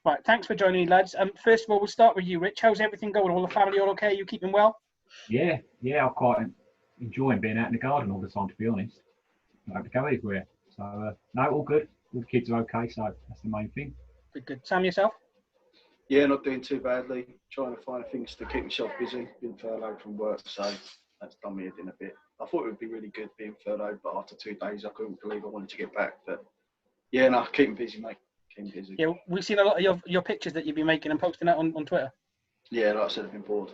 Right, thanks for joining me, lads. First of all, we'll start with you, Rich. How's everything going? All the family all okay? You keeping well? Yeah, I'm quite enjoying being out in the garden all the time, to be honest. I don't have to go everywhere. So, no, all good. All the kids are okay, so that's the main thing. Good. Sam, yourself? Yeah, not doing too badly. Trying to find things to keep myself busy. Been furloughed from work, so that's done me in a bit. I thought it would be really good being furloughed, but after 2 days, I couldn't believe I wanted to get back. But yeah, no, keeping busy, mate. Keeping busy. Yeah, we've seen a lot of your pictures that you've been making and posting out on Twitter. Yeah, like I said, I've been bored.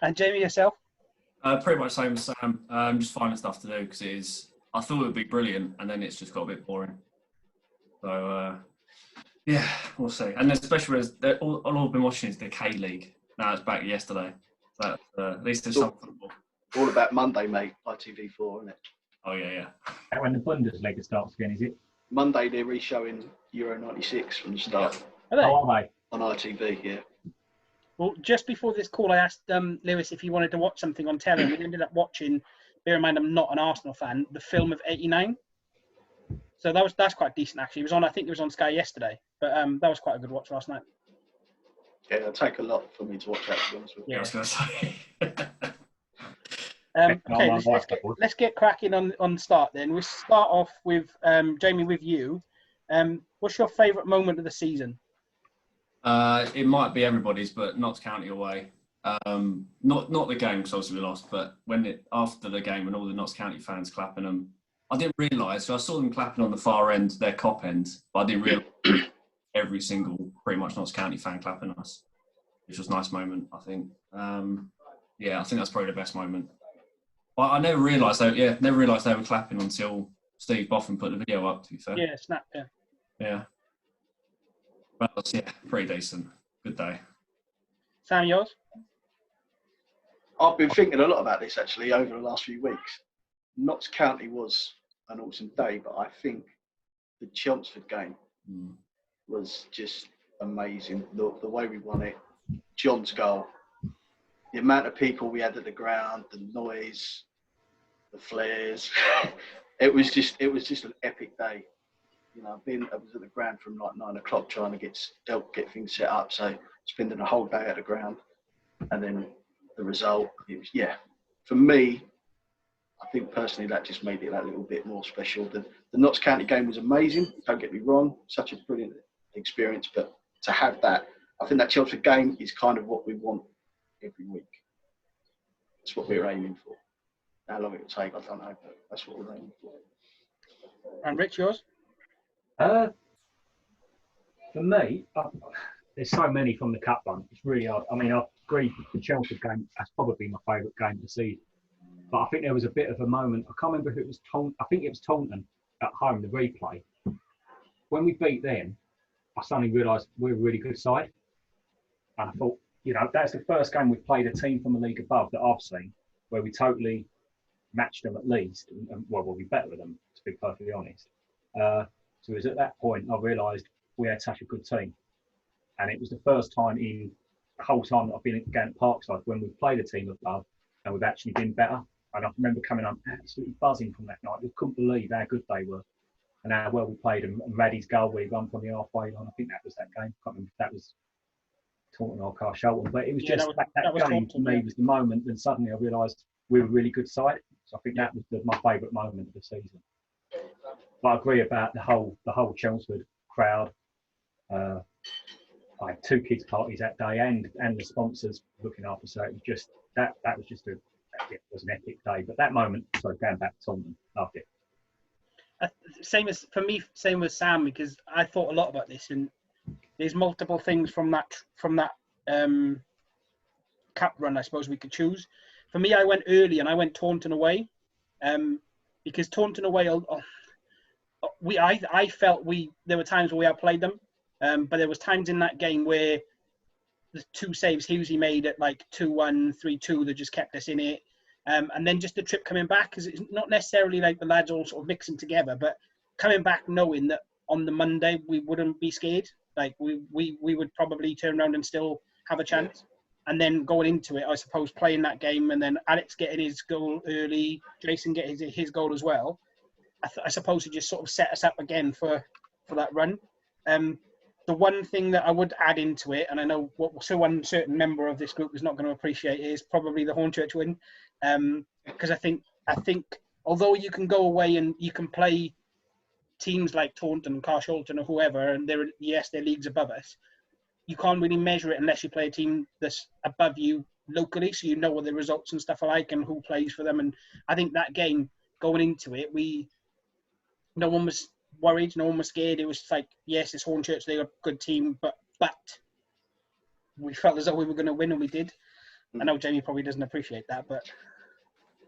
And Jamie, yourself? Pretty much same as Sam. Just finding stuff to do because I thought it would be brilliant, and then it's just got a bit boring. So yeah, we'll see. And especially as all I've been watching is the K League. Now it's back yesterday. So at least there's some football. All about Monday, mate. ITV4, isn't it? Oh yeah. And when the Bundesliga starts again, is it? Monday they're re-showing Euro '96 from the start. Are they? Oh, are they? On ITV, yeah. Well, just before this call, I asked Lewis if he wanted to watch something on telly, and we ended up watching, bear in mind I'm not an Arsenal fan, the film of '89. So that's quite decent, actually. It was on, I think it was on Sky yesterday, but that was quite a good watch last night. Yeah, it'll take a lot for me to watch that, to be honest with you. Yeah, I was going to say. Okay, let's get cracking on the start then. We'll start off with Jamie, with you. What's your favourite moment of the season? It might be everybody's, but Notts County away. Not the game because obviously we lost, but after the game when all the Notts County fans clapping them, I didn't realise. So I saw them clapping on the far end, their cop end, but I didn't realise every single pretty much Notts County fan clapping us, which was a nice moment. I think. I think that's probably the best moment. But I never realised they were clapping until Steve Boffin put the video up. To be fair. Yeah, snap. Yeah. Yeah. But yeah, pretty decent. Good day. Sam, yours? I've been thinking a lot about this actually over the last few weeks. Notts County was an awesome day, but I think the Chelmsford game was just amazing. The way we won it, John's goal, the amount of people we had at the ground, the noise, the flares. it was just an epic day. You know, I was at the ground from like 9 o'clock trying to get things set up. So spending a whole day at the ground, and then the result. It was, for me, I think personally that just made it that little bit more special. The Notts County game was amazing. Don't get me wrong, such a brilliant experience. But to have that, I think that Chelsea game is kind of what we want every week. That's what we're aiming for. How long it will take, I don't know, but that's what we're aiming for. And Rich, yours? For me, there's so many from the cup run. It's really hard. I mean, I agree with the Chelsea game. That's probably my favourite game of the season. But I think there was a bit of a moment. I can't remember who it was. I think it was Taunton at home, the replay. When we beat them, I suddenly realised we're a really good side. And I thought, that's the first game we've played a team from the league above that I've seen where we totally matched them at least. And we'll be better than them, to be perfectly honest. So it was at that point I realised we had such a good team. And it was the first time in the whole time that I've been going to Parkside when we've played a team above and we've actually been better. And I remember coming on absolutely buzzing from that night. We couldn't believe how good they were and how well we played. And Raddy's goal where he run from the halfway line, I think that was that game. I can't remember if that was Taunton or Carshalton, but it was just that game for me was the moment. And suddenly I realised we were a really good side. So I think that was my favourite moment of the season. But I agree about the whole Chelmsford crowd. I had 2 kids' parties that day, and the sponsors looking after. So it was just that was just it was an epic day. But that moment, going back to Taunton, loved it. Same with Sam, because I thought a lot about this, and there's multiple things from that cup run I suppose we could choose. For me, I went early and I went Taunton away, because Taunton away, I felt there were times where we outplayed them, but there was times in that game where the 2 saves Hughesy made at like 2-1, 3-2 that just kept us in it. And then just the trip coming back, because it's not necessarily like the lads all sort of mixing together, but coming back knowing that on the Monday we wouldn't be scared. Like we would probably turn around and still have a chance. And then going into it, I suppose, playing that game and then Alex getting his goal early, Jason getting his goal as well, I suppose it just sort of set us up again for that run. The one thing that I would add into it, and I know what so one certain member of this group is not going to appreciate, is probably the Hornchurch win, because I think although you can go away and you can play teams like Taunton, Carshalton, or whoever, and they're leagues above us, you can't really measure it unless you play a team that's above you locally, so you know what the results and stuff are like and who plays for them. And I think that game, going into it, no one was worried, no one was scared. It was like, yes, it's Hornchurch, they're a good team, but we felt as though we were going to win, and we did. I know Jamie probably doesn't appreciate that, but...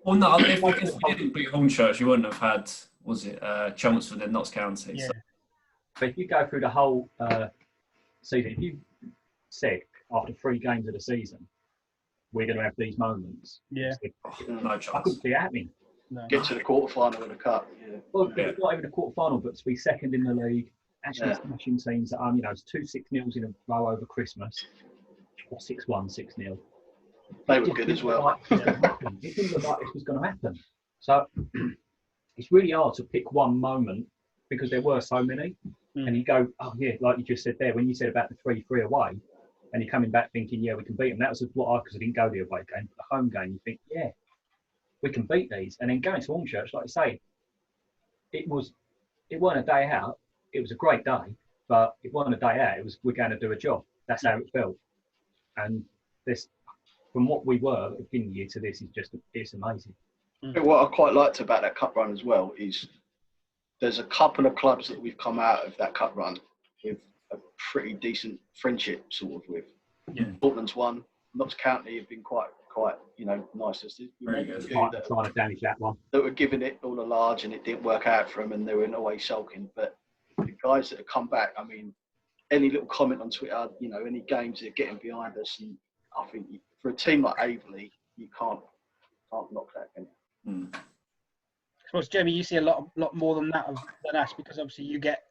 Well, no, if we didn't beat Hornchurch, you wouldn't have had, Chelmsford and Notts County. Yeah. So. But if you go through the whole season, if you said after 3 games of the season, we're going to have these moments. Yeah. No chance. I couldn't see it happening. No. Get to the quarterfinal of the cup. Yeah. Well, not even a quarter-final, but to be second in the league, actually smashing teams that it's 2 6-0s in a row over Christmas, or 6-1, 6-0. They were good as well. It didn't look like this was going to happen. So it's really hard to pick one moment because there were so many. And you go, oh yeah, like you just said there, when you said about the 3-3 away, and you're coming back thinking, yeah, we can beat them. That was what because I didn't go the away game, but the home game, you think, yeah, we can beat these. And then going to Hornchurch, like I say, it weren't a day out. It was a great day, but it wasn't a day out. It was, we're going to do a job. That's how it felt. And this, from what we were at the beginning of the year to this, it's amazing. What I quite liked about that cup run as well is there's a couple of clubs that we've come out of that cup run with a pretty decent friendship sort of with. Yeah. Portland's one. Notts County have been quite nice. Very good. Trying to damage that one. That were giving it all a large and it didn't work out for them and they were in a way sulking. But the guys that have come back, I mean, any little comment on Twitter, any games that are getting behind us, and I think for a team like Averley, you can't knock that, can you? I suppose, Jamie, you see a lot more than that than us, because obviously you get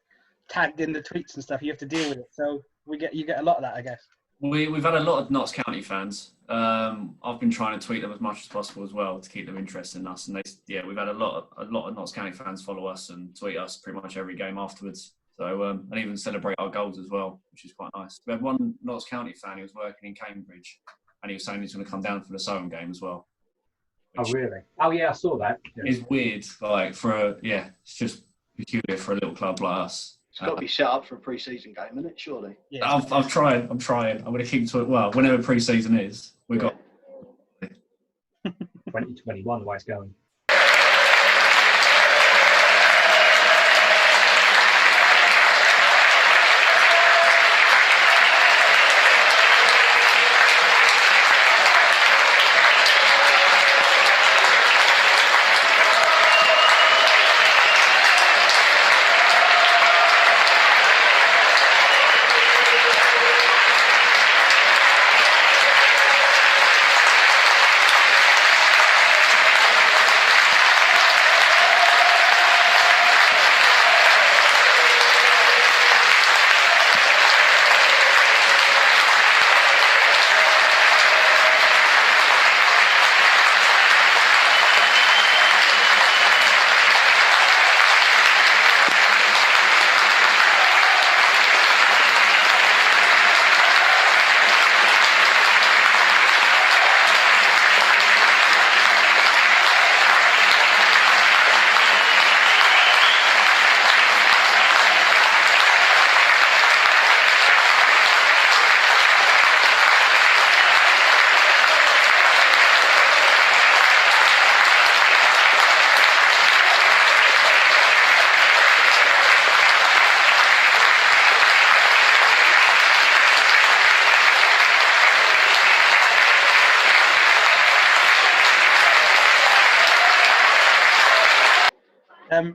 tagged in the tweets and stuff. You have to deal with it, so you get a lot of that, I guess. We've had a lot of Notts County fans. I've been trying to tweet them as much as possible as well to keep them interested in us. And we've had a lot of Notts County fans follow us and tweet us pretty much every game afterwards. So and even celebrate our goals as well, which is quite nice. We had one Notts County fan who was working in Cambridge, and he was saying he's going to come down for the Soham game as well. Oh really? Oh yeah, I saw that. It's weird, it's just peculiar for a little club like us. It's got to be set up for a pre-season game, isn't it? Surely. Yeah, I've tried. I'm trying. I'm going to keep to it. Well, whenever pre-season is, we've got 2021 the way it's going.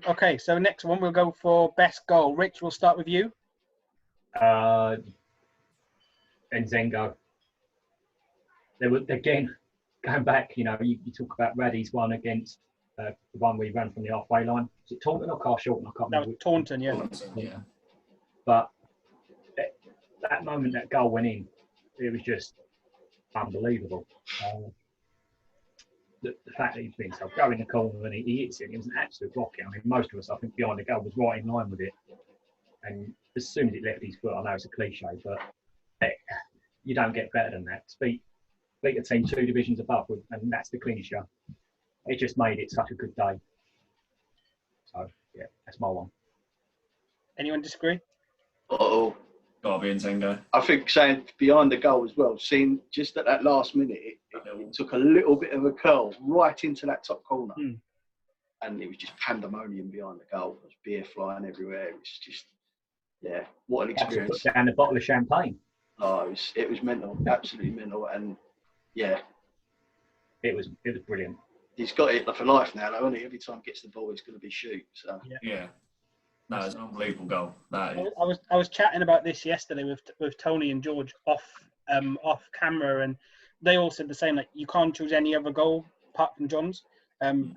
Okay, so next one we'll go for best goal. Rich, we'll start with you. And Zengo. They were again going back. You talk about Raddy's one against the one we ran from the halfway line. Is it Taunton or Carshalton? I can't remember. No, Taunton, yeah. Yeah. But that moment that goal went in, it was just unbelievable. The fact that he's been so go in the corner and he hits it was an absolute rocket. I mean, most of us, I think, behind the goal was right in line with it. and as soon as it left his foot, I know it's a cliche, but you don't get better than that. To beat a team 2 divisions above, and that's the clincher. It just made it such a good day. So yeah, that's my one. Anyone disagree? Oh, Gotta be Ntengo. I think saying behind the goal as well, seeing just at that last minute, it took a little bit of a curl right into that top corner. And it was just pandemonium behind the goal. There was beer flying everywhere. It was just, yeah, what an experience. Put down a bottle of champagne. Oh, it was mental, absolutely mental. And yeah. It was brilliant. He's got it for life now, though, hasn't he? Every time he gets the ball, he's going to be shoot. So. Yeah. No, it's an unbelievable goal. That is. I was chatting about this yesterday with Tony and George off camera, and they all said the same. Like, you can't choose any other goal apart from John's.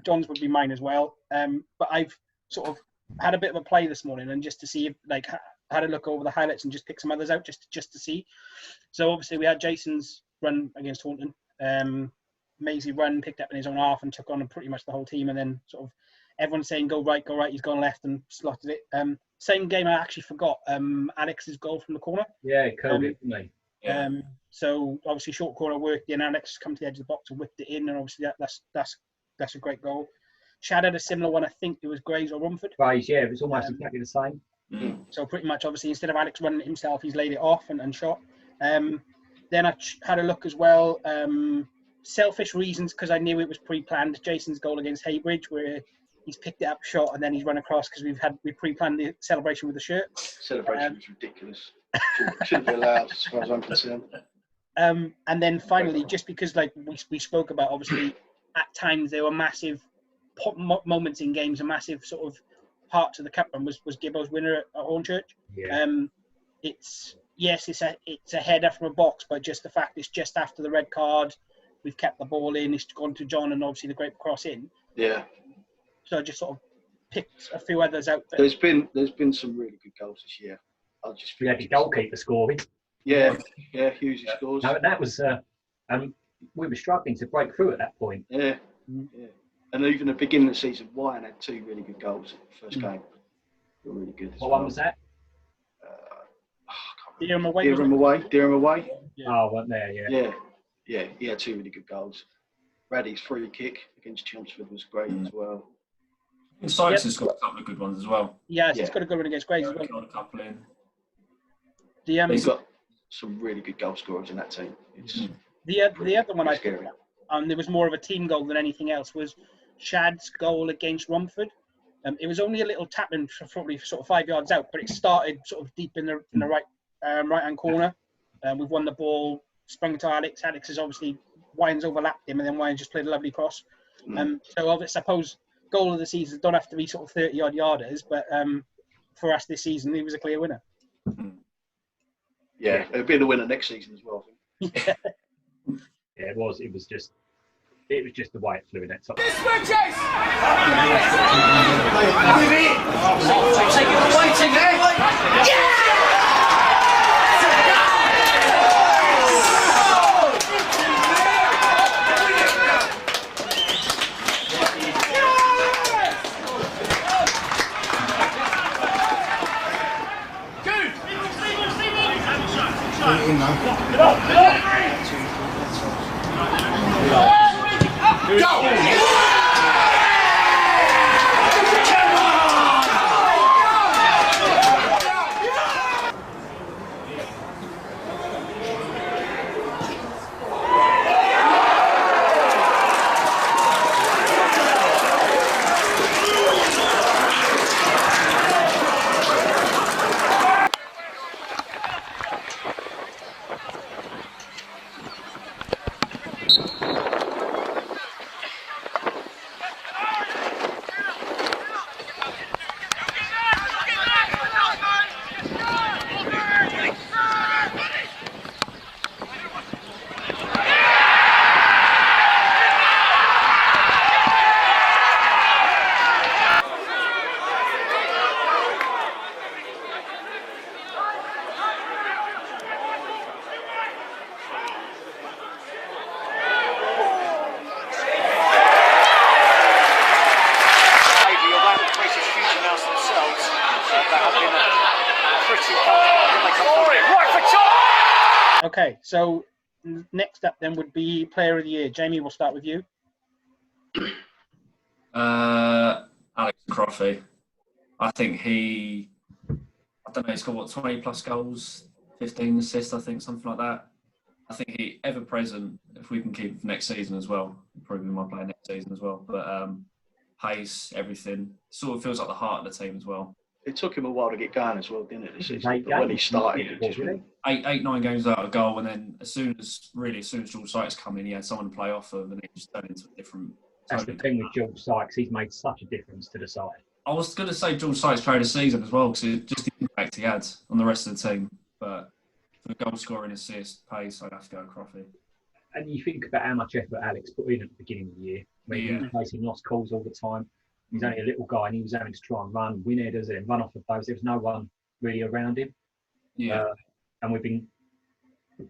John's would be mine as well. But I've sort of had a bit of a play this morning, and just to see if, like, had a look over the highlights and just pick some others out just to see. So obviously we had Jason's run against Taunton. Maisie run, picked up in his own half and took on pretty much the whole team, and then sort of everyone's saying go right, he's gone left and slotted it. Same game, I actually forgot Alex's goal from the corner. Yeah, it curled it, didn't Yeah. So obviously short corner worked in, Alex come to the edge of the box and whipped it in, and obviously that's a great goal. Shad had a similar one, I think it was Graves or Rumford. Graves, yeah, it was almost exactly the same. So pretty much, obviously, instead of Alex running it himself, he's laid it off and shot. Then I had a look as well. Selfish reasons, because I knew it was pre-planned. Jason's goal against Haybridge, where he's picked it up shot and then he's run across, because we pre-planned the celebration with the shirt. Celebration was ridiculous. Shouldn't be allowed, as far as I'm concerned. And then finally, just because like we spoke about, obviously, at times there were massive moments in games, a massive sort of parts of the cup run was Gibbo's winner at Hornchurch. Yeah. It's a header from a box, but just the fact it's just after the red card, we've kept the ball in, it's gone to John, and obviously the great cross in. Yeah. So I just sort of picked a few others out. There's been some really good goals this year. We had the goalkeeper scoring. Yeah, Hughes scores. No, that was we were struggling to break through at that point. Yeah. And even at the beginning of the season, Wyan had 2 really good goals in the first game. They were really good. What one was that? Deerham away. Deerham away. Yeah. Oh, wasn't there? Yeah. Yeah, he had 2 really good goals. Raddy's free kick against Chelmsford was great as well. Sykes has got a couple of good ones as well. Yeah, he's got a good one against Graves as well. Got a couple in. He's got some really good goal scorers in that team. The other one I scary. There was more of a team goal than anything else, was Shad's goal against Romford. It was only a little tap in, probably sort of 5 yards out, but it started sort of deep in the right hand corner. We've won the ball, sprung to Alex. Alex has obviously, Wyan's overlapped him, and then Wyan just played a lovely cross. So I suppose goal of the season don't have to be sort of 30-odd yarders, but for us this season, he was a clear winner. Yeah, it'll be the winner next season as well, I think. Yeah, it was just the way it flew in that top. This way, Chase! Take it away, take it away! Yeah! Okay, so next up then would be Player of the Year. Jamie, we'll start with you. Alex Croffey. I think I don't know, he's got 20 plus goals, 15 assists, I think, something like that. I think he ever present, if we can keep him for next season as well, probably my player next season as well. But pace, everything, sort of feels like the heart of the team as well. It took him a while to get going as well, didn't it? This season? But when he started, it just went. 8-9 games without a goal, and then as soon as George Sykes come in, he had someone to play off of, and it just turned into a different. That's the thing with George Sykes; he's made such a difference to the side. I was going to say George Sykes played a season as well, because just the impact he had on the rest of the team. But for the goal scoring, assist, pace, I'd have to go Croffey. And you think about how much effort Alex put in at the beginning of the year. I mean, he was facing lost calls all the time. He's only a little guy, and he was having to try and win headers and run off of those. There was no one really around him. Yeah. And we've been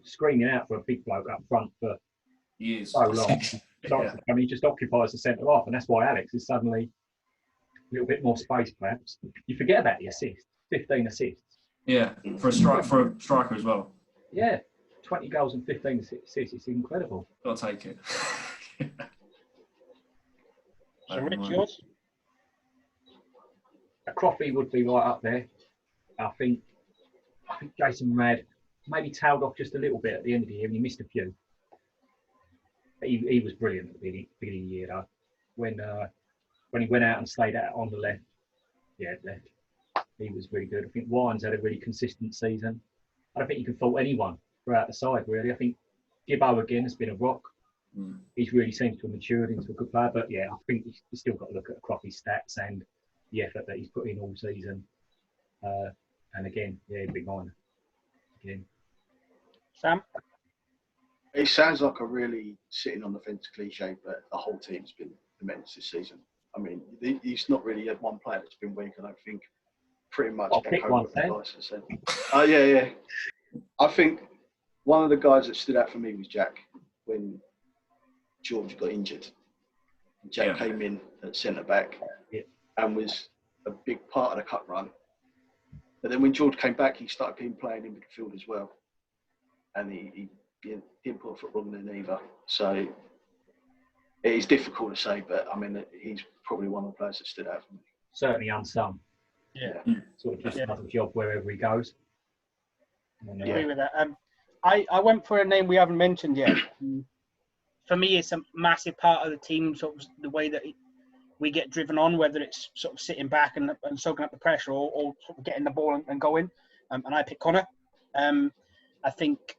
screaming out for a big bloke up front for years. So long. I mean, he just occupies the centre half, and that's why Alex is suddenly a little bit more space, perhaps. You forget about the assists, 15 assists. Yeah, for a striker as well. Yeah, 20 goals and 15 assists. It's incredible. Got to take it. So, Rich, yours? Croffey would be right up there. I think Jason Rad maybe tailed off just a little bit at the end of the year, and he missed a few. He was brilliant at the beginning of the year, though. When he went out and stayed out on the left, he was really good. I think Wines had a really consistent season. I don't think you can fault anyone throughout the side, really. I think Gibbo, again, has been a rock. He's really seems to have matured into a good player. But, yeah, I think you've still got to look at Croffey's stats and the effort that he's put in all season. And, again, big honour. Again. Sam? It sounds like a really sitting on the fence cliche, but the whole team's been immense this season. I mean, he's not really had one player that's been weak, I don't think. Pretty much echo what the guys have said. Yeah. I think one of the guys that stood out for me was Jack when George got injured. Jack came in at centre-back and was a big part of the cup run. But then when George came back, he started playing in midfield as well. And he didn't put a foot wrong in either. So it is difficult to say, but I mean, he's probably one of the players that stood out for me. Certainly unsung. Yeah. Sort of just does a job wherever he goes. I agree with that. I went for a name we haven't mentioned yet. For me, it's a massive part of the team, sort of the way that we get driven on, whether it's sort of sitting back and soaking up the pressure or sort of getting the ball and going. And I picked Connor. I think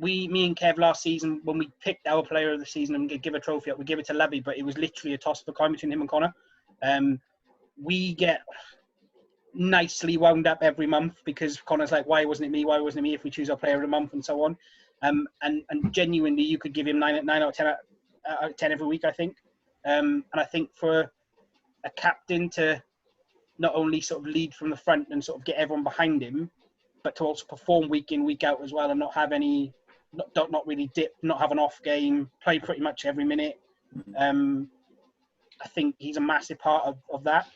me and Kev last season, when we picked our player of the season and give a trophy up, we give it to Levy, but it was literally a toss of a coin between him and Connor. We get nicely wound up every month because Connor's like, why wasn't it me? Why wasn't it me if we choose our player of the month and so on? And genuinely, you could give him 9 out of 10 every week, I think. And I think for a captain to not only sort of lead from the front and sort of get everyone behind him, but to also perform week in, week out as well and not have any, not really dip, not have an off game, play pretty much every minute. I think he's a massive part of that.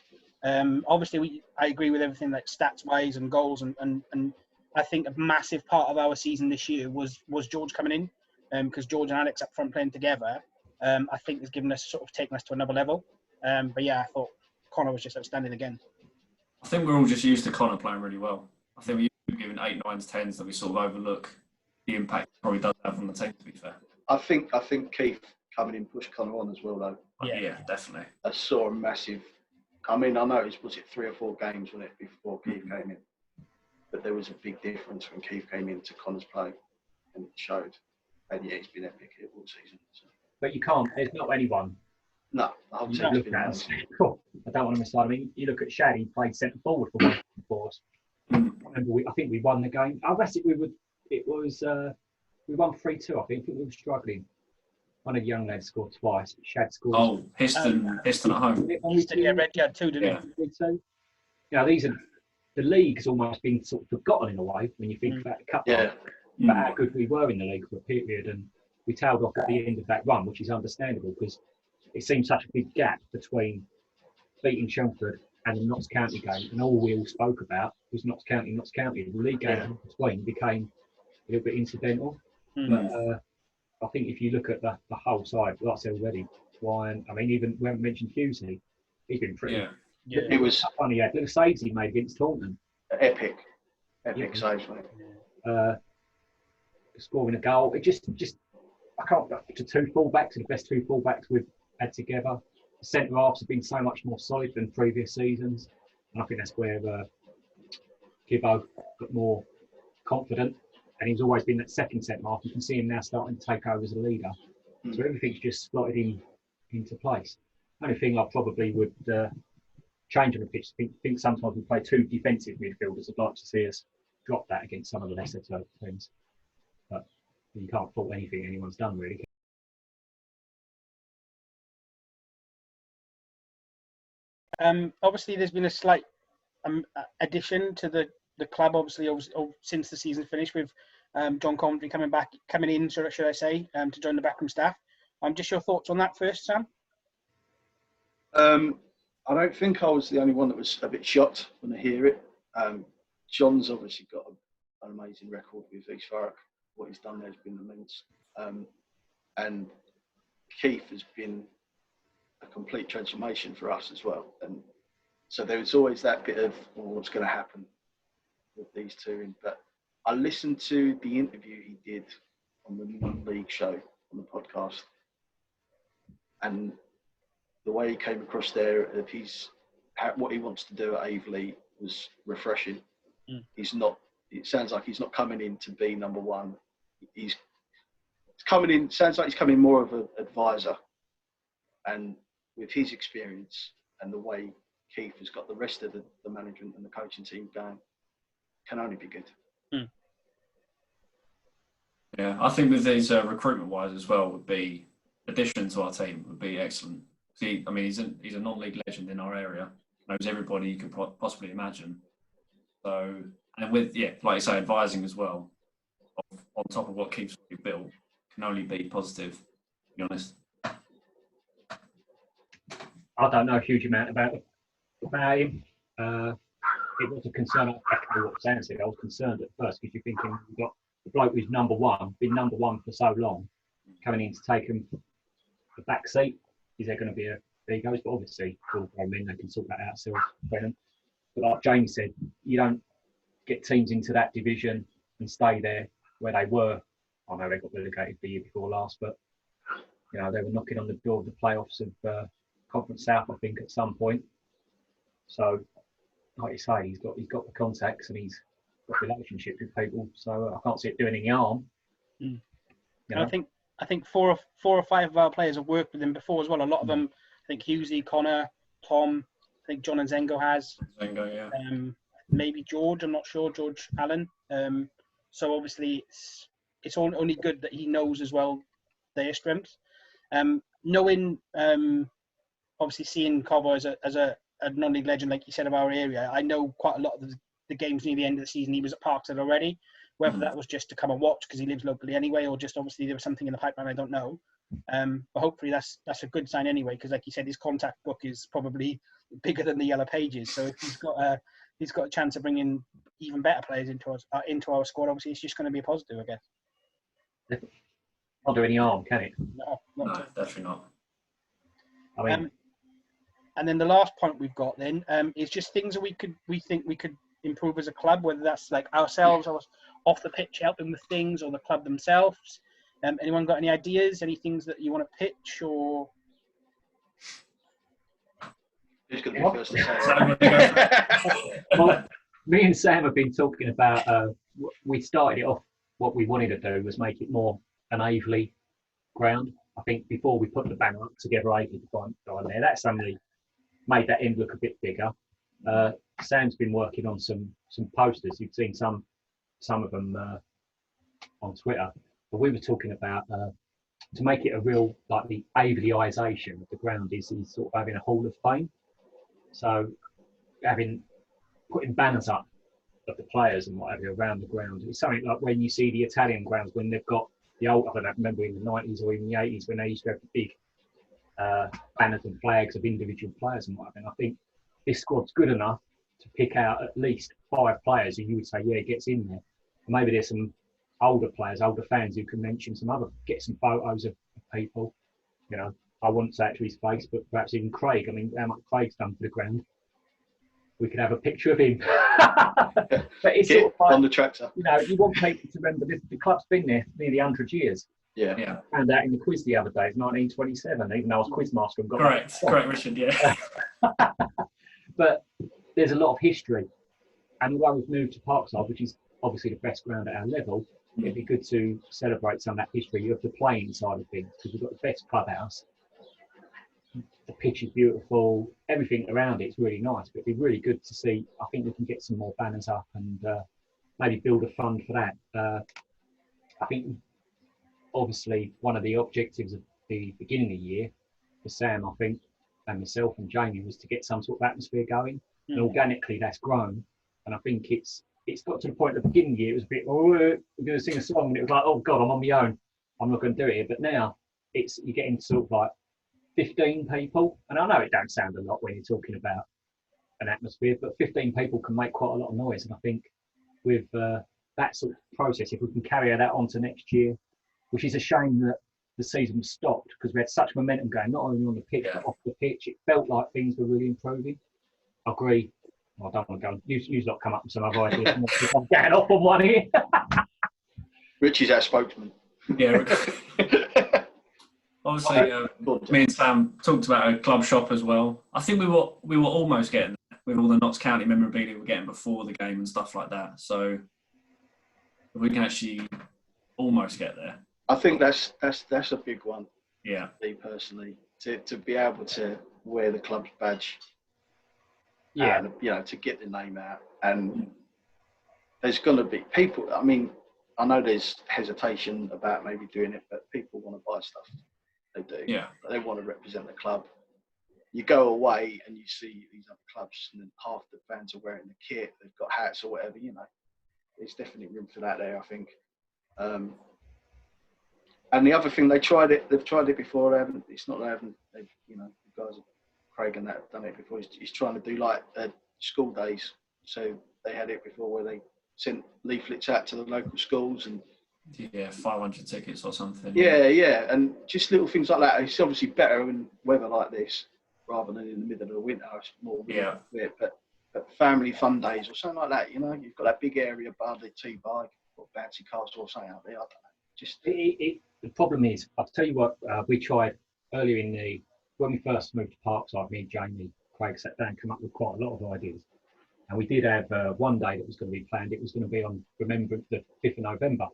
Obviously, I agree with everything like stats-wise and goals, and I think a massive part of our season this year was George coming in, because George and Alex up front playing together, I think has given us sort of taken us to another level. But yeah, I thought Connor was just outstanding again. I think we're all just used to Connor playing really well. I think we're given 8, 9s, 10s that we sort of overlook the impact he probably does have on the team, to be fair. I think Keith coming in pushed Connor on as well, though. Yeah, definitely. I saw a massive. I mean, I know was it 3 or 4 games, wasn't it, before Keith came in? But there was a big difference when Keith came into Connor's play, and it showed. And yeah, he's been epic all season. So. But you can't. There's not anyone. No, the whole team's been nice. Cool. I don't want to miss out. I mean, you look at Shad. He played centre forward for us. I think we won the game. I guess we won 3-2. I think we were struggling. One of the young lads scored twice. Shad scored. Oh, Histon at home. Red card too, didn't he? Yeah, the league's almost been sort of forgotten in a way when you think about the cup. Yeah. But how good we were in the league for a period, and we tailed off at the end of that run, which is understandable because it seemed such a big gap between beating Chelmsford and the Notts County game, and all we all spoke about was Notts County. The league game in between became a little bit incidental. Mm. But I think if you look at the whole side, like I said already, Ryan, I mean, even we haven't mentioned Hughley, he's been pretty. Yeah. It was funny. He had little saves he made against Taunton. epic Yeah. saves, mate. Scoring a goal. It just I can't to two fullbacks, the best two fullbacks we've had together. The centre halves have been so much more solid than previous seasons, and I think that's where Gibbo got more confident. And he's always been that second centre half. You can see him now starting to take over as a leader. So everything's just slotted into place. Only thing I probably would change on the pitch. I think sometimes we play two defensive midfielders. I'd like to see us drop that against some of the lesser teams. But you can't fault anything anyone's done, really. Obviously, there's been a slight addition to the club, obviously, since the season finished, with John Coventry coming in, should I say, to join the backroom staff. Just your thoughts on that first, Sam? I don't think I was the only one that was a bit shocked when I hear it. John's obviously got an amazing record with East Thurrock. What he's done there has been immense. And Keith has been a complete transformation for us as well. And so there was always that bit of what's going to happen with these two. But I listened to the interview he did on the non-league show on the podcast, and the way he came across there of what he wants to do at Aveley was refreshing. He's not. It sounds like he's not coming in to be number one. He's coming in. Sounds like he's coming more of an advisor, and with his experience and the way Keith has got the rest of the management and the coaching team going, can only be good. Yeah, I think with these recruitment-wise as well, would be addition to our team would be excellent. He's a non-league legend in our area, knows everybody you could possibly imagine. So, and with like you say, advising as well, on top of what Keith's already built, can only be positive. To be honest. I don't know a huge amount about him. It was a concern. Exactly what Sam said. I was concerned at first because you're thinking you've got the bloke who's number one, been number one for so long, coming in to take him the back seat. Is there going to be a egos? But obviously, all grown men, they can sort that out themselves. But like James said, you don't get teams into that division and stay there where they were. I know they got relegated the year before last, but they were knocking on the door of the playoffs of Conference South, I think, at some point. So, like you say, he's got the contacts and he's got relationships with people. So I can't see it doing any harm. I think four or five of our players have worked with him before as well. A lot of them, I think Hughley, Connor, Tom, I think John and Zengo has. Zengo, yeah. Maybe George, I'm not sure, George Allen. So obviously it's only good that he knows as well their strengths. Knowing, obviously seeing Covo as a non-league legend, like you said, of our area, I know quite a lot of the games near the end of the season he was at Parkside already. Whether that was just to come and watch because he lives locally anyway, or just obviously there was something in the pipeline, I don't know. But hopefully that's a good sign anyway, because like you said, his contact book is probably bigger than the Yellow Pages. So if he's got a chance of bringing even better players into our squad, obviously it's just going to be a positive, I guess. Not do any harm, can it? No, definitely not. I mean, and then the last point we've got then is just things that we think we could improve as a club, whether that's like ourselves or off the pitch helping with things, or the club themselves. Anyone got any ideas? Any things that you want to pitch, or? Who's going to be first to say? Well, me and Sam have been talking about. We started it off. What we wanted to do was make it more an Aveley ground. I think before we put the banner up together, Aveley on there. That's only made that end look a bit bigger. Sam's been working on some posters. You've seen some of them on Twitter. But we were talking about to make it a real, like, the Aveleyisation of the ground is sort of having a Hall of Fame. So putting banners up of the players and whatever around the ground. It's something like when you see the Italian grounds when they've got the old, I don't remember in the 90s or even the 80s when they used to have the big banners and flags of individual players and whatever. And I think this squad's good enough to pick out at least 5 players who you would say, yeah, gets in there. And maybe there's some older players, older fans who can mention get some photos of people. You know, I wouldn't say it to his face, but perhaps even Craig. I mean, how much Craig's done for the ground. We could have a picture of him. But it's sort of like, on the tractor. You know, you want people to remember this. The club's been there nearly 100 years. Yeah. I found out in the quiz the other day, it's 1927, even though I was quizmaster and got Correct, Richard, yeah. But there's a lot of history. And although we've moved to Parkside, which is obviously the best ground at our level, it'd be good to celebrate some of that history of the playing side of things, because we've got the best clubhouse. The pitch is beautiful, everything around it's really nice, but it'd be really good to see. I think we can get some more banners up and maybe build a fund for that. I think obviously one of the objectives of the beginning of the year for Sam, I think, and myself and Jamie was to get some sort of atmosphere going, and organically that's grown. And I think it's got to the point at the beginning of the year, it was a bit, we're going to sing a song, and it was like, oh God, I'm on my own, I'm not going to do it here. But now you're getting sort of like 15 people, and I know it don't sound a lot when you're talking about an atmosphere, but 15 people can make quite a lot of noise. And I think with that sort of process, if we can carry that on to next year, which is a shame that the season was stopped, because we had such momentum going, not only on the pitch, but off the pitch. It felt like things were really improving. I agree. Well, I don't want to go. You lot come up with some other ideas. I'm getting off on one here. Richie's our spokesman. Yeah. Obviously, me and Sam talked about a club shop as well. I think we were almost getting there with all the Notts County memorabilia we were getting before the game and stuff like that. So if we can actually almost get there. I think that's a big one. Yeah. Me personally, to be able to wear the club's badge. Yeah. And, you know, to get the name out, and there's going to be people. I mean, I know there's hesitation about maybe doing it, but people want to buy stuff. They do. Yeah. They want to represent the club. You go away and you see these other clubs, and then half the fans are wearing the kit. They've got hats or whatever. You know, there's definitely room for that there, I think. And the other thing, they've tried it before. They haven't. You know, the guys, Craig and that, have done it before. He's trying to do like school days. So they had it before, where they sent leaflets out to the local schools and. Yeah, 500 tickets or something. Yeah, and just little things like that. It's obviously better in weather like this rather than in the middle of the winter. It's more but family fun days or something like that. You know, you've got that big area bar, the tea bar, or bouncy castle or something out there. I don't know. Just the problem is, I'll tell you what, we tried earlier when we first moved to Parkside. Me and Jamie, Craig sat down and come up with quite a lot of ideas. And we did have one day that was going to be planned. It was going to be on Remembrance, the 5th of November.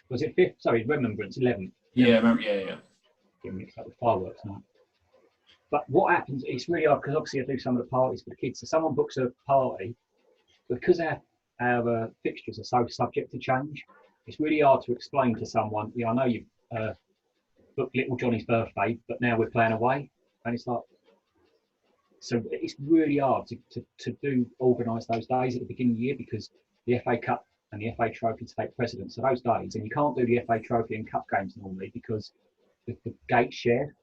Was it 5th? Sorry, Remembrance, 11th. Yeah, remember, yeah. Getting mixed up with fireworks now. But what happens, it's really hard, because obviously I do some of the parties for the kids. So someone books a party, because our fixtures are so subject to change, it's really hard to explain to someone, I know you've booked little Johnny's birthday, but now we're playing away. And it's like, so it's really hard to organise those days at the beginning of the year, because the FA Cup and the FA Trophy take precedence of those days, and you can't do the FA Trophy and Cup games normally because the gate's shared.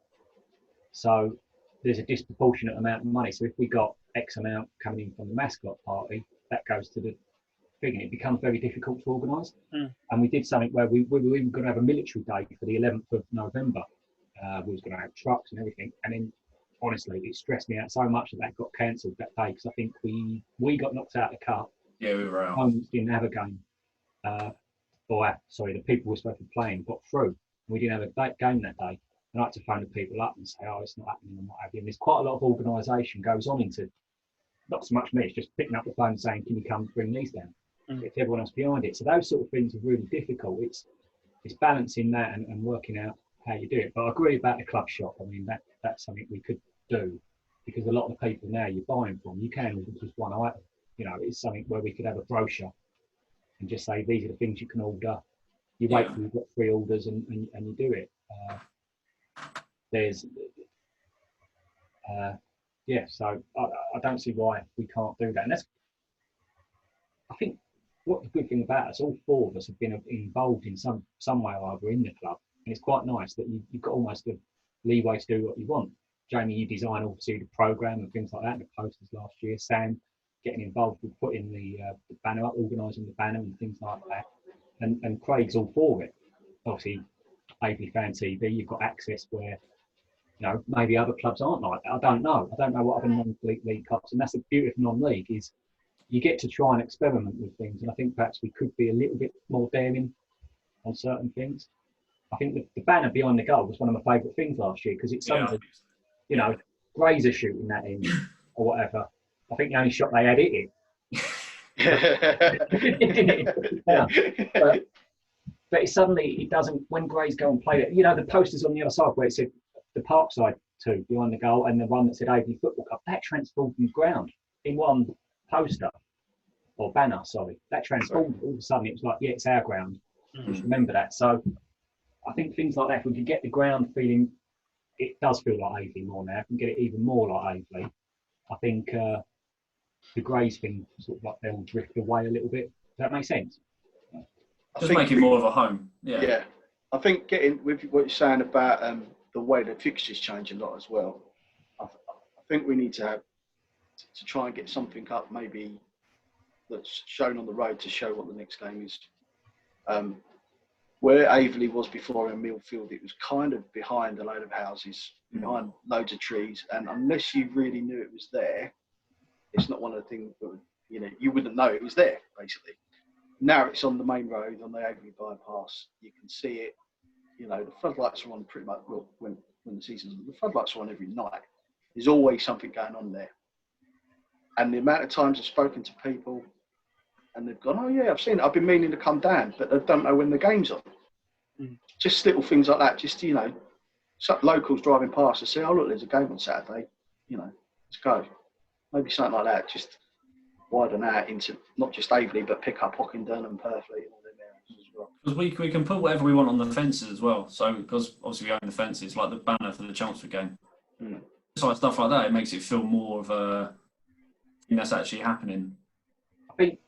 So there's a disproportionate amount of money. So if we got X amount coming in from the mascot party, that goes to the thing, and it becomes very difficult to organise. And we did something where we were even going to have a military day for the 11th of November. We was going to have trucks and everything, and then honestly, it stressed me out so much that got cancelled that day, because I think we got knocked out of the cup. Yeah, we were out. Homes didn't have a game. The people were supposed to be playing got through. We didn't have a game that day. And I had to phone the people up and say, oh, it's not happening and what have you. And there's quite a lot of organisation goes on into, not so much me, it's just picking up the phone and saying, can you come bring these down? Get everyone else behind it. So those sort of things are really difficult. It's balancing that and working out how you do it. But I agree about the club shop. I mean, that's something we could do, because a lot of the people now you're buying from, you can order just one item. You know, it's something where we could have a brochure and just say, these are the things you can order. You wait till you've got 3 orders and you do it. So I don't see why we can't do that. And I think what the good thing about us, all 4 of us have been involved in some way or other in the club. And it's quite nice that you've got almost the leeway to do what you want. Jamie, you design obviously the programme and things like that, and the posters last year. Sam, getting involved with putting the banner up, organising the banner and things like that. and Craig's all for it. Obviously, Aveley Fan TV, you've got access where, you know, maybe other clubs aren't like that. I don't know what other non-league clubs, and that's the beauty of non-league is you get to try and experiment with things. And I think perhaps we could be a little bit more daring on certain things. I think the banner behind the goal was one of my favourite things last year because it's something, you know, Grazer shooting that in or whatever. I think the only shot they had it in. But it suddenly, it doesn't, when Gray's go and play it, you know, the posters on the other side where it said the Parkside 2 behind the goal and the one that said Aveley Football Club, that transformed the ground in one poster or banner, sorry. That transformed all of a sudden. It was like, yeah, it's our ground. Just remember that. So I think things like that, if we can get the ground feeling, it does feel like Aveley more now. If we can get it even more like Aveley, I think the Grays thing sort of like they'll drift away a little bit. Does that make sense? Just make it more of a home. Yeah. I think getting with what you're saying about the way the fixtures change a lot as well. I think we need to try and get something up maybe that's shown on the road to show what the next game is. Where Aveley was before in Millfield, it was kind of behind a load of houses, behind loads of trees, and unless you really knew it was there, it's not one of the things that would, you know, you wouldn't know it was there basically. Now it's on the main road, on the Aveley bypass. You can see it. You know, the floodlights are on pretty much, well, when the season's on, the floodlights are on every night. There's always something going on there. And the amount of times I've spoken to people and they've gone, oh yeah, I've seen it. I've been meaning to come down, but they don't know when the game's on. Just little things like that. Just, you know, some locals driving past and say, oh look, there's a game on Saturday. You know, let's go. Maybe something like that. Just widen out into not just Aveley, but pick up Hockingdon and Purfleet and all them areas as well. Because we can put whatever we want on the fences as well. So because obviously we own the fences, like the banner for the Chelmsford game. So like stuff like that, it makes it feel more of a thing that's actually happening. I think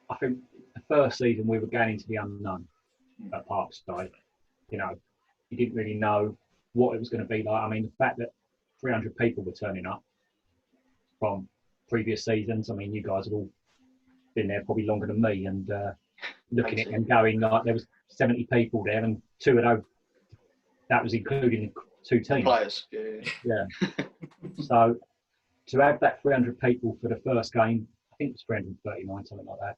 the first season we were going into the unknown at Parkside. You know, you didn't really know what it was going to be like. I mean, the fact that 300 people were turning up from previous seasons. I mean, you guys have all been there probably longer than me, and looking at it and going like there was 70 people there, and two of those, that was including two teams. Players, yeah. So to have that 300 people for the first game, I think it was 339, something like that,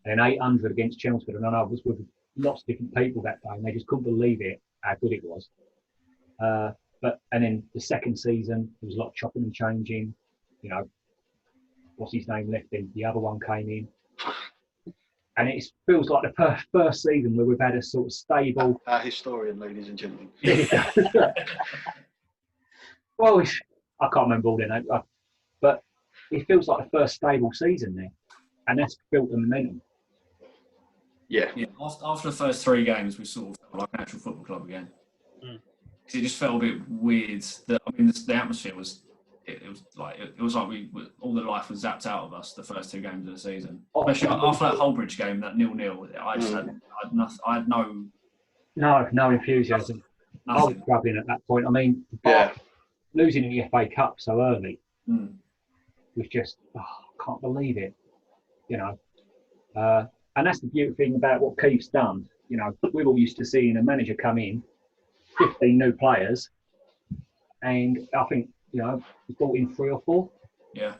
and 800 against Chelmsford, and I was with lots of different people that day, and they just couldn't believe it how good it was. And then the second season, there was a lot of chopping and changing. You know, what's his name left in, the other one came in. And it feels like the first season where we've had a sort of stable... Our historian, ladies and gentlemen. Well, I can't remember all their names, but it feels like the first stable season there. And that's built the momentum. Yeah. After the first 3 games, we sort of felt like an actual football club again. It just felt a bit weird. The atmosphere was... It was like all the life was zapped out of us the first 2 games of the season. Especially after that Holbridge game, that 0-0. I had no enthusiasm. Nothing. I was struggling at that point. I mean, losing in the FA Cup so early was just I can't believe it. You know, and that's the beautiful thing about what Keith's done. You know, we're all used to seeing a manager come in, 15 new players, and I think. You know, we brought in 3 or 4. Yeah.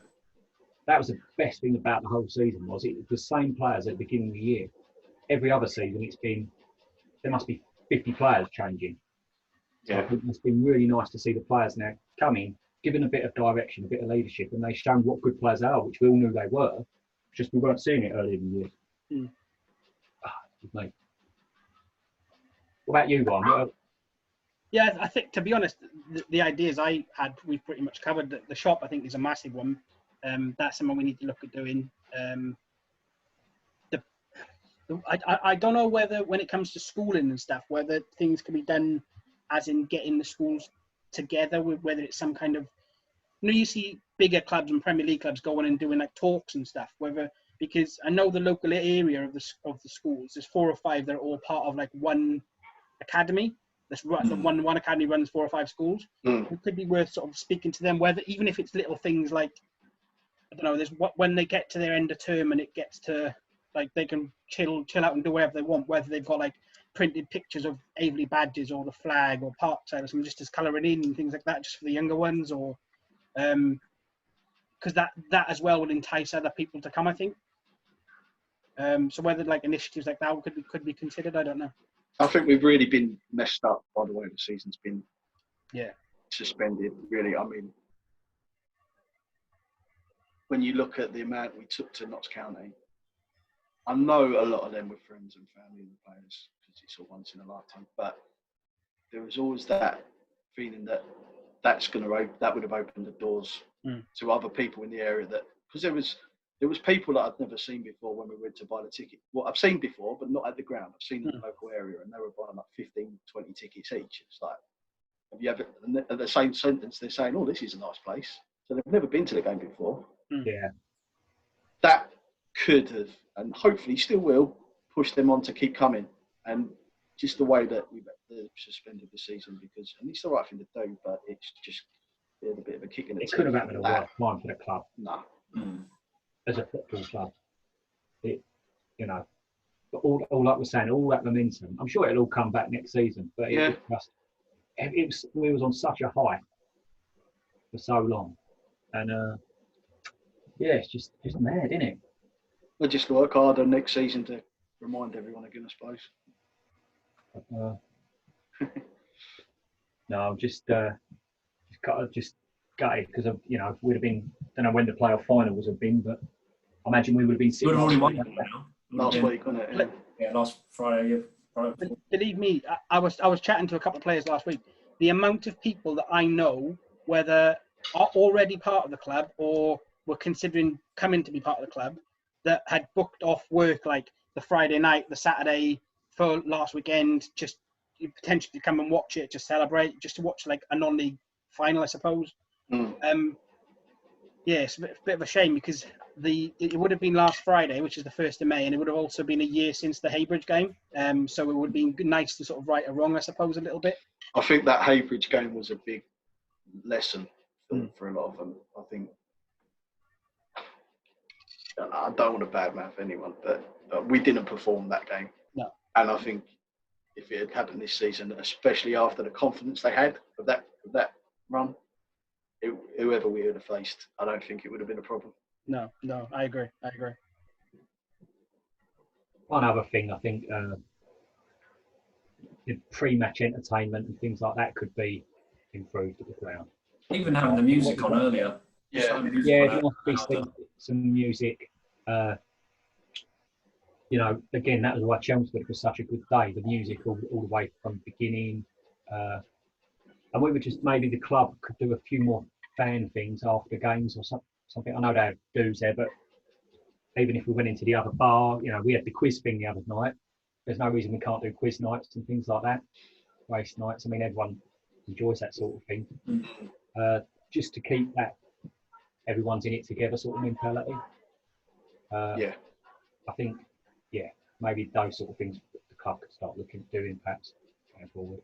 That was the best thing about the whole season was it was the same players at the beginning of the year. Every other season there must be 50 players changing. So I think it's been really nice to see the players now come in, given a bit of direction, a bit of leadership, and they've shown what good players they are, which we all knew they were, just we weren't seeing it earlier in the year. Mate. What about you, Ron? Yeah, I think, to be honest, the ideas I had, we've pretty much covered. The shop, I think, is a massive one. That's something we need to look at doing. I don't know whether, when it comes to schooling and stuff, whether things can be done as in getting the schools together, with whether it's some kind of, you know, you see bigger clubs and Premier League clubs going and doing like talks and stuff, because I know the local area of the schools, there's 4 or 5 that are all part of like one academy. One academy runs 4 or 5 schools. It could be worth sort of speaking to them, whether even if it's little things like, I don't know, when they get to their end of term and it gets to like they can chill out and do whatever they want, whether they've got like printed pictures of Aveley badges or the flag or Parkside or something, just as colouring in and things like that, just for the younger ones, or because that as well would entice other people to come, I think. So whether like initiatives like that could be considered, I don't know. I think we've really been messed up by the way the season's been suspended, really. I mean, when you look at the amount we took to Notts County, I know a lot of them were friends and family and players because it's a once in a lifetime, but there was always that feeling that that would have opened the doors to other people in the area, that because there was people that I'd never seen before when we went to buy the ticket. Well, I've seen before, but not at the ground. I've seen in the local area, and they were buying like 15, 20 tickets each. It's like, have you ever? And at the same sentence, they're saying, "Oh, this is a nice place." So they've never been to the game before. Yeah. That could have, and hopefully still will, push them on to keep coming. And just the way that we've suspended the season, because, and it's the right thing to do, but it's just a bit of a kick in the teeth. It could have happened at the worst time for the club. No. As a football club, but all like we're saying, all that momentum, I'm sure it'll all come back next season. But we was on such a high for so long, and it's just mad, isn't it? We'll just work harder next season to remind everyone again, I suppose. No, I'm just gutted because of we'd have been, don't know when the playoff final would have been, but I imagine we would have been sitting last week, wasn't it? Yeah, last Friday. Believe me, I was chatting to a couple of players last week. The amount of people that I know, whether are already part of the club or were considering coming to be part of the club, that had booked off work like the Friday night, the Saturday for last weekend, just potentially to come and watch it, just celebrate, just to watch like a non-league final, I suppose. It's a bit of a shame because it would have been last Friday, which is the 1st of May, and it would have also been a year since the Haybridge game. So it would have been nice to sort of right a wrong, I suppose, a little bit. I think that Haybridge game was a big lesson for a lot of them. I think, I don't want to badmouth anyone, but we didn't perform that game. No. And I think if it had happened this season, especially after the confidence they had of that run, whoever we would have faced, I don't think it would have been a problem. No, I agree. One other thing, I think the pre-match entertainment and things like that could be improved at the ground. Even having the music on earlier. There must be some music. Again, that was why Chelmsford was such a good day. The music all the way from the beginning. And we were just, maybe the club could do a few more fan things after games or something. I know they have dues there, but even if we went into the other bar, we had the quiz thing the other night. There's no reason we can't do quiz nights and things like that. Race nights. I mean, everyone enjoys that sort of thing. Just to keep that everyone's in it together sort of mentality. I think, maybe those sort of things the club could start looking at doing perhaps going forward.